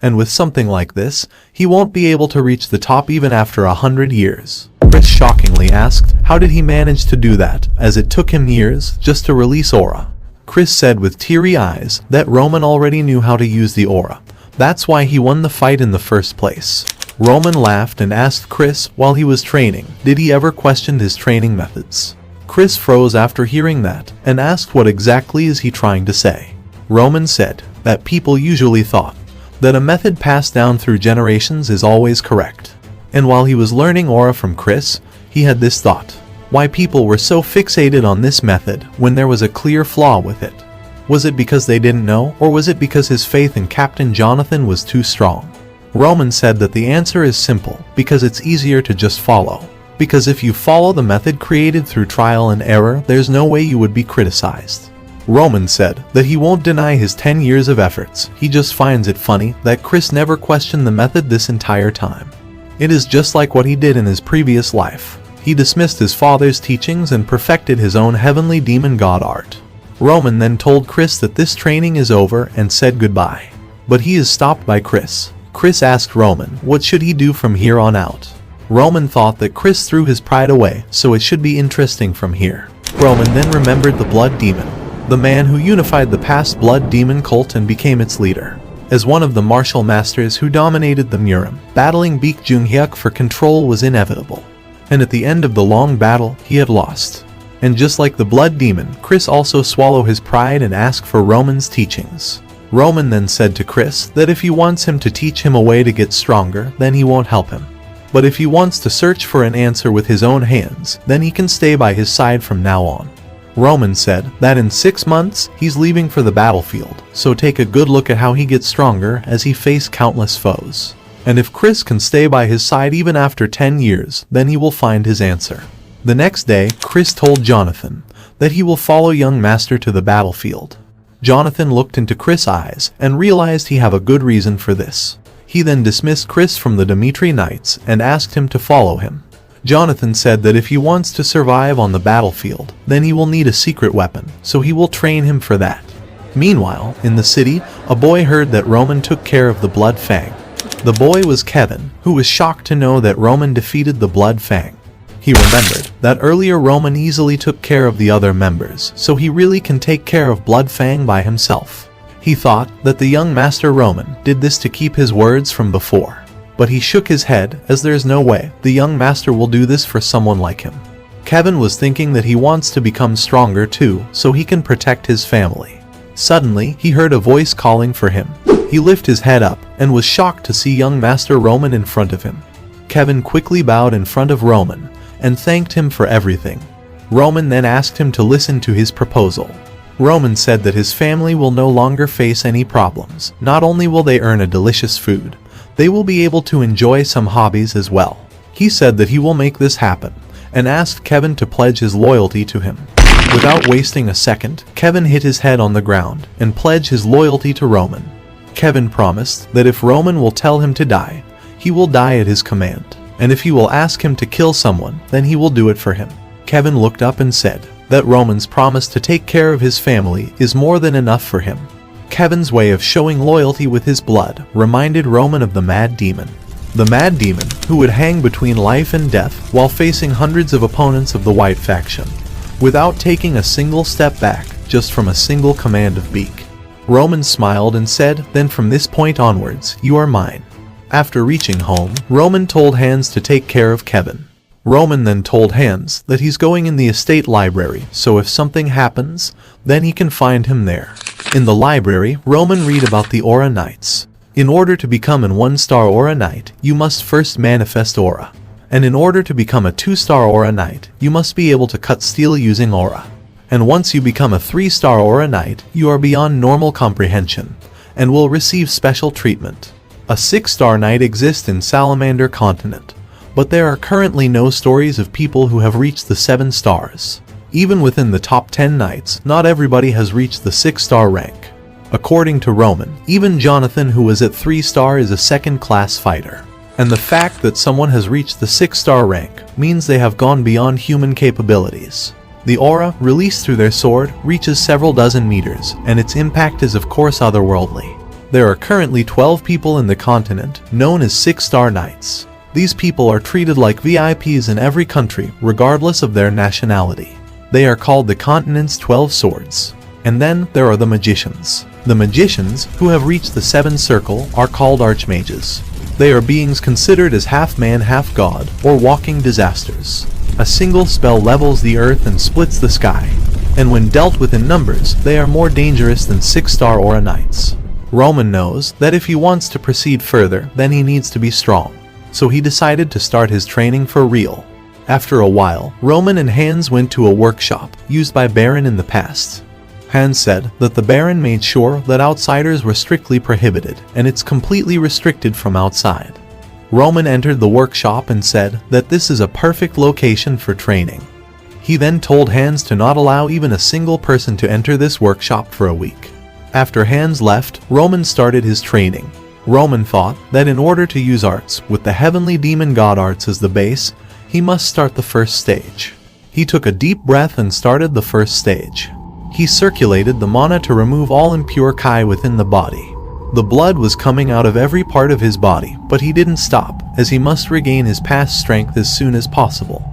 And with something like this, he won't be able to reach the top even after 100 years. Chris shockingly asked, how did he manage to do that, as it took him years just to release aura? Chris said with teary eyes that Roman already knew how to use the aura. That's why he won the fight in the first place. Roman laughed and asked Chris while he was training, did he ever question his training methods? Chris froze after hearing that and asked what exactly is he trying to say. Roman said that people usually thought that a method passed down through generations is always correct. And while he was learning aura from Chris, he had this thought. Why people were so fixated on this method when there was a clear flaw with it? Was it because they didn't know, or was it because his faith in Captain Jonathan was too strong? Roman said that the answer is simple, because it's easier to just follow. Because if you follow the method created through trial and error, there's no way you would be criticized. Roman said that he won't deny his 10 years of efforts, he just finds it funny that Chris never questioned the method this entire time. It is just like what he did in his previous life. He dismissed his father's teachings and perfected his own heavenly demon god art. Roman then told Chris that this training is over and said goodbye. But he is stopped by Chris. Chris asked Roman what should he do from here on out. Roman thought that Chris threw his pride away, so it should be interesting from here. Roman then remembered the blood demon, the man who unified the past blood demon cult and became its leader. As one of the martial masters who dominated the Murim, battling Baek Jung-hyuk for control was inevitable. And at the end of the long battle, he had lost. And just like the blood demon, Chris also swallowed his pride and asked for Roman's teachings. Roman then said to Chris that if he wants him to teach him a way to get stronger, then he won't help him. But if he wants to search for an answer with his own hands, then he can stay by his side from now on. Roman said that in 6 months, he's leaving for the battlefield, so take a good look at how he gets stronger as he faced countless foes. And if Chris can stay by his side even after 10 years, then he will find his answer. The next day, Chris told Jonathan that he will follow young master to the battlefield. Jonathan looked into Chris' eyes and realized he had a good reason for this. He then dismissed Chris from the Dimitri Knights and asked him to follow him. Jonathan said that if he wants to survive on the battlefield, then he will need a secret weapon, so he will train him for that. Meanwhile, in the city, a boy heard that Roman took care of the Blood Fang. The boy was Kevin, who was shocked to know that Roman defeated the Blood Fang. He remembered that earlier Roman easily took care of the other members, so he really can take care of Blood Fang by himself. He thought that the young Master Roman did this to keep his words from before. But he shook his head, as there's no way the young master will do this for someone like him. Kevin was thinking that he wants to become stronger too, so he can protect his family. Suddenly, he heard a voice calling for him. He lifted his head up, and was shocked to see young Master Roman in front of him. Kevin quickly bowed in front of Roman, and thanked him for everything. Roman then asked him to listen to his proposal. Roman said that his family will no longer face any problems. Not only will they earn a delicious food, they will be able to enjoy some hobbies as well. He said that he will make this happen, and asked Kevin to pledge his loyalty to him. Without wasting a second, Kevin hit his head on the ground, and pledged his loyalty to Roman. Kevin promised that if Roman will tell him to die, he will die at his command, and if he will ask him to kill someone, then he will do it for him. Kevin looked up and said that Roman's promise to take care of his family is more than enough for him. Kevin's way of showing loyalty with his blood reminded Roman of the Mad Demon. The Mad Demon, who would hang between life and death while facing hundreds of opponents of the White faction, without taking a single step back, just from a single command of Baek. Roman smiled and said, then from this point onwards, you are mine. After reaching home, Roman told Hans to take care of Kevin. Roman then told Hans that he's going in the estate library, so if something happens, then he can find him there. In the library, Roman read about the Aura Knights. In order to become an 1-star Aura Knight, you must first manifest Aura. And in order to become a 2-star Aura Knight, you must be able to cut steel using Aura. And once you become a 3-star Aura Knight, you are beyond normal comprehension, and will receive special treatment. A 6-star Knight exists in Salamander Continent, but there are currently no stories of people who have reached the 7 stars. Even within the top 10 knights, not everybody has reached the 6-star rank. According to Roman, even Jonathan, who was at 3-star, is a second-class fighter. And the fact that someone has reached the 6-star rank means they have gone beyond human capabilities. The aura, released through their sword, reaches several dozen meters, and its impact is of course otherworldly. There are currently 12 people in the continent, known as 6-star knights. These people are treated like VIPs in every country, regardless of their nationality. They are called the continent's 12 swords. And then there are the magicians. The magicians, who have reached the 7th circle, are called archmages. They are beings considered as half man, half god, or walking disasters. A single spell levels the earth and splits the sky. And when dealt with in numbers, they are more dangerous than 6-star aura knights. Roman knows that if he wants to proceed further, then he needs to be strong. So he decided to start his training for real. After a while, Roman and Hans went to a workshop used by Baron in the past. Hans said that the Baron made sure that outsiders were strictly prohibited, and it's completely restricted from outside. Roman entered the workshop and said that this is a perfect location for training. He then told Hans to not allow even a single person to enter this workshop for a week. After Hans left, Roman started his training. Roman thought that in order to use arts with the heavenly demon god arts as the base, he must start the first stage. He took a deep breath and started the first stage. He circulated the mana to remove all impure Kai within the body. The blood was coming out of every part of his body, but he didn't stop, as he must regain his past strength as soon as possible.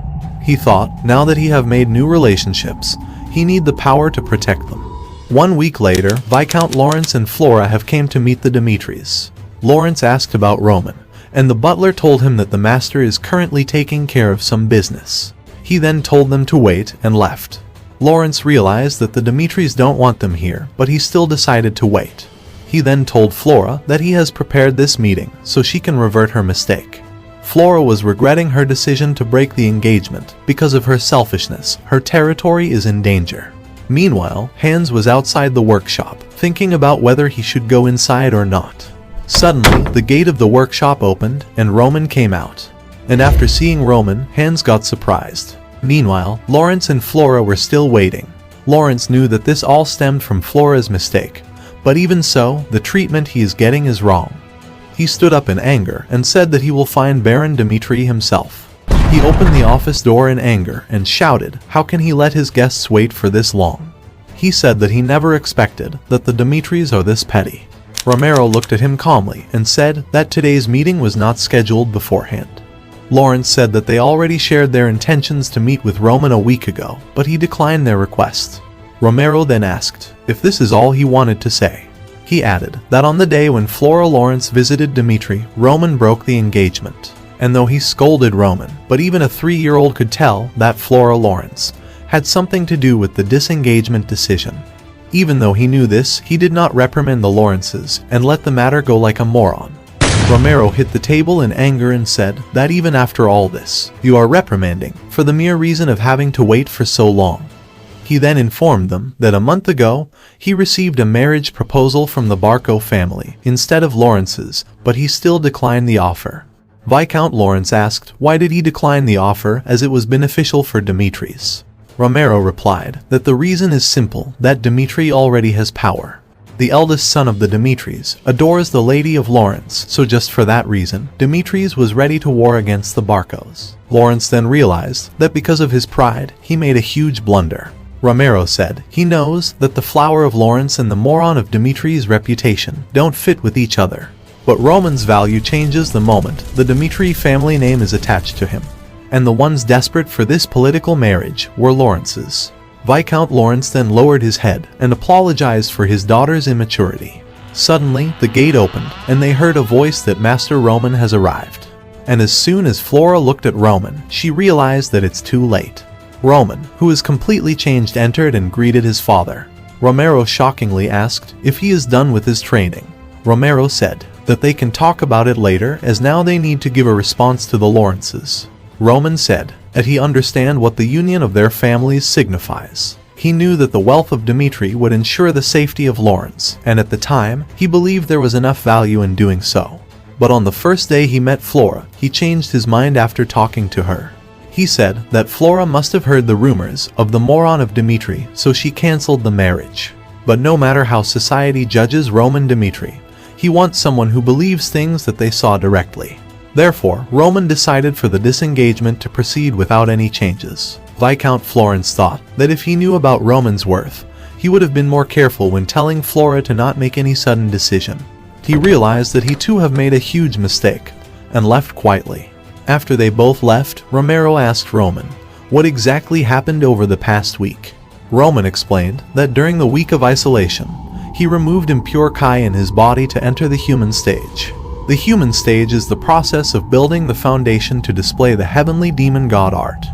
He thought, now that he have made new relationships, he need the power to protect them. 1 week later, Viscount Lawrence and Flora have came to meet the Dimitris. Lawrence asked about Roman, and the butler told him that the master is currently taking care of some business. He then told them to wait and left. Lawrence realized that the Dimitris don't want them here, but he still decided to wait. He then told Flora that he has prepared this meeting so she can revert her mistake. Flora was regretting her decision to break the engagement. Because of her selfishness, her territory is in danger. Meanwhile, Hans was outside the workshop, thinking about whether he should go inside or not. Suddenly, the gate of the workshop opened, and Roman came out. And after seeing Roman, Hans got surprised. Meanwhile, Lawrence and Flora were still waiting. Lawrence knew that this all stemmed from Flora's mistake, but even so, the treatment he is getting is wrong. He stood up in anger and said that he will find Baron Dimitri himself. He opened the office door in anger and shouted, how can he let his guests wait for this long? He said that he never expected that the Dimitris are this petty. Romero looked at him calmly and said that today's meeting was not scheduled beforehand. Lawrence said that they already shared their intentions to meet with Roman a week ago, but he declined their request. Romero then asked if this is all he wanted to say. He added that on the day when Flora Lawrence visited Dimitri, Roman broke the engagement. And though he scolded Roman, but even a 3-year-old could tell that Flora Lawrence had something to do with the disengagement decision. Even though he knew this, he did not reprimand the Lawrences and let the matter go like a moron. Romero hit the table in anger and said that even after all this, you are reprimanding for the mere reason of having to wait for so long. He then informed them that a month ago, he received a marriage proposal from the Barco family instead of Lawrence's, but he still declined the offer. Viscount Lawrence asked why did he decline the offer as it was beneficial for Dimitris. Romero replied that the reason is simple, that Dimitri already has power. The eldest son of the Dimitris adores the Lady of Lawrence, so just for that reason, Dimitris was ready to war against the Barcos. Lawrence then realized that because of his pride, he made a huge blunder. Romero said he knows that the flower of Lawrence and the moron of Dimitri's reputation don't fit with each other. But Roman's value changes the moment the Dimitri family name is attached to him. And the ones desperate for this political marriage were Lawrence's. Viscount Lawrence then lowered his head and apologized for his daughter's immaturity. Suddenly, the gate opened, and they heard a voice that Master Roman has arrived. And as soon as Flora looked at Roman, she realized that it's too late. Roman, who is completely changed, entered and greeted his father. Romero shockingly asked if he is done with his training. Romero said that they can talk about it later, as now they need to give a response to the Lawrences. Roman said that he understand what the union of their families signifies. He knew that the wealth of Dimitri would ensure the safety of Lawrence, and at the time, he believed there was enough value in doing so. But on the first day he met Flora, he changed his mind after talking to her. He said that Flora must have heard the rumors of the moron of Dimitri, so she cancelled the marriage. But no matter how society judges Roman Dimitri, he wants someone who believes things that they saw directly. Therefore, Roman decided for the disengagement to proceed without any changes. Viscount Florence thought that if he knew about Roman's worth, he would have been more careful when telling Flora to not make any sudden decision. He realized that he too have made a huge mistake, and left quietly. After they both left, Romero asked Roman what exactly happened over the past week. Roman explained that during the week of isolation, he removed impure Kai in his body to enter the human stage. The human stage is the process of building the foundation to display the heavenly demon god art.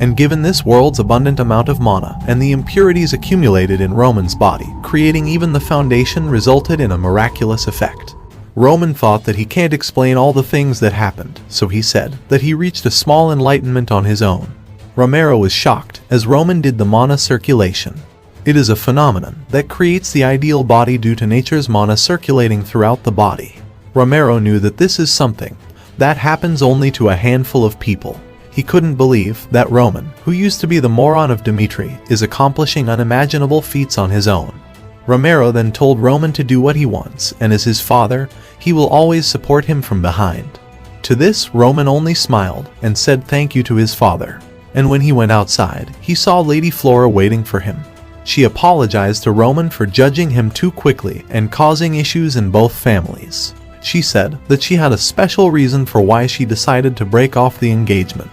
And given this world's abundant amount of mana and the impurities accumulated in Roman's body, creating even the foundation resulted in a miraculous effect. Roman thought that he can't explain all the things that happened, so he said that he reached a small enlightenment on his own. Romero was shocked as Roman did the mana circulation. It is a phenomenon that creates the ideal body due to nature's mana circulating throughout the body. Romero knew that this is something that happens only to a handful of people. He couldn't believe that Roman, who used to be the moron of Dmitri, is accomplishing unimaginable feats on his own. Romero then told Roman to do what he wants, and as his father, he will always support him from behind. To this, Roman only smiled and said thank you to his father. And when he went outside, he saw Lady Flora waiting for him. She apologized to Roman for judging him too quickly and causing issues in both families. She said that she had a special reason for why she decided to break off the engagement.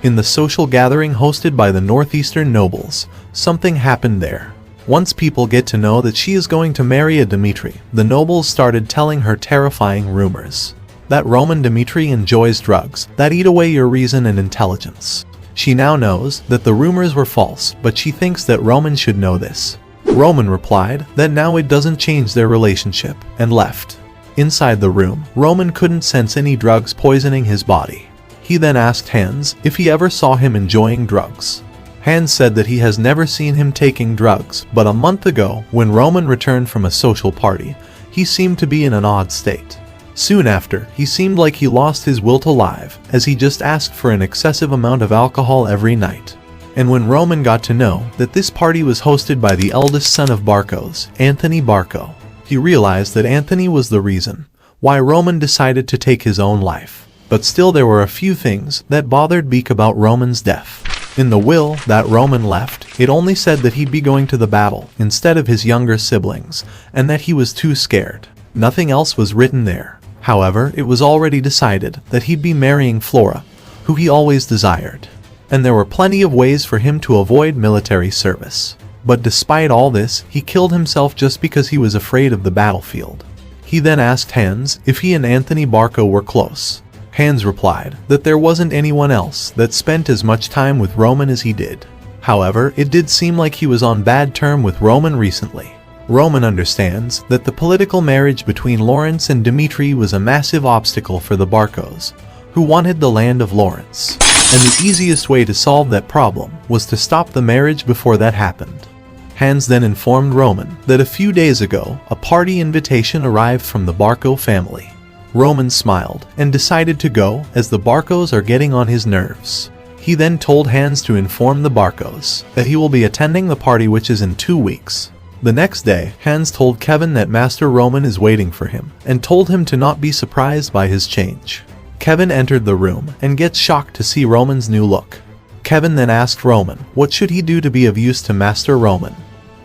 In the social gathering hosted by the northeastern nobles, something happened there. Once people get to know that she is going to marry a Dmitri, the nobles started telling her terrifying rumors. That Roman Dmitri enjoys drugs that eat away your reason and intelligence. She now knows that the rumors were false, but she thinks that Roman should know this. Roman replied that now it doesn't change their relationship, and left. Inside the room, Roman couldn't sense any drugs poisoning his body. He then asked Hans if he ever saw him enjoying drugs. Hans said that he has never seen him taking drugs, but a month ago, when Roman returned from a social party, he seemed to be in an odd state. Soon after, he seemed like he lost his will to live, as he just asked for an excessive amount of alcohol every night. And when Roman got to know that this party was hosted by the eldest son of Barcos, Anthony Barco, he realized that Anthony was the reason why Roman decided to take his own life. But still there were a few things that bothered Beek about Roman's death. In the will that Roman left, it only said that he'd be going to the battle instead of his younger siblings, and that he was too scared. Nothing else was written there. However, it was already decided that he'd be marrying Flora, who he always desired. And there were plenty of ways for him to avoid military service. But despite all this, he killed himself just because he was afraid of the battlefield. He then asked Hans if he and Anthony Barco were close. Hans replied that there wasn't anyone else that spent as much time with Roman as he did. However, it did seem like he was on bad terms with Roman recently. Roman understands that the political marriage between Lawrence and Dmitri was a massive obstacle for the Barcos, who wanted the land of Lawrence. And the easiest way to solve that problem was to stop the marriage before that happened. Hans then informed Roman that a few days ago, a party invitation arrived from the Barco family. Roman smiled and decided to go, as the Barcos are getting on his nerves. He then told Hans to inform the Barcos that he will be attending the party, which is in 2 weeks. The next day, Hans told Kevin that Master Roman is waiting for him, and told him to not be surprised by his change. Kevin entered the room and gets shocked to see Roman's new look. Kevin then asked Roman what should he do to be of use to Master Roman.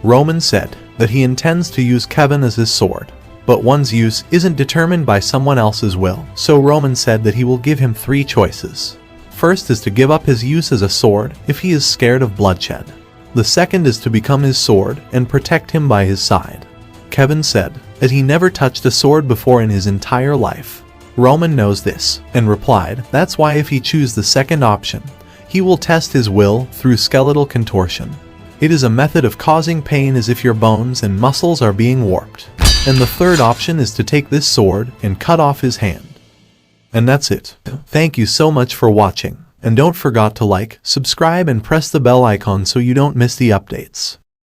Roman said that he intends to use Kevin as his sword, but one's use isn't determined by someone else's will, so Roman said that he will give him 3 choices. First is to give up his use as a sword if he is scared of bloodshed. The second is to become his sword and protect him by his side. Kevin said that he never touched a sword before in his entire life. Roman knows this, and replied that's why if he chooses the second option, he will test his will through skeletal contortion. It is a method of causing pain as if your bones and muscles are being warped. And the third option is to take this sword and cut off his hand. And that's it. Thank you so much for watching, and don't forget to like, subscribe and press the bell icon so you don't miss the updates.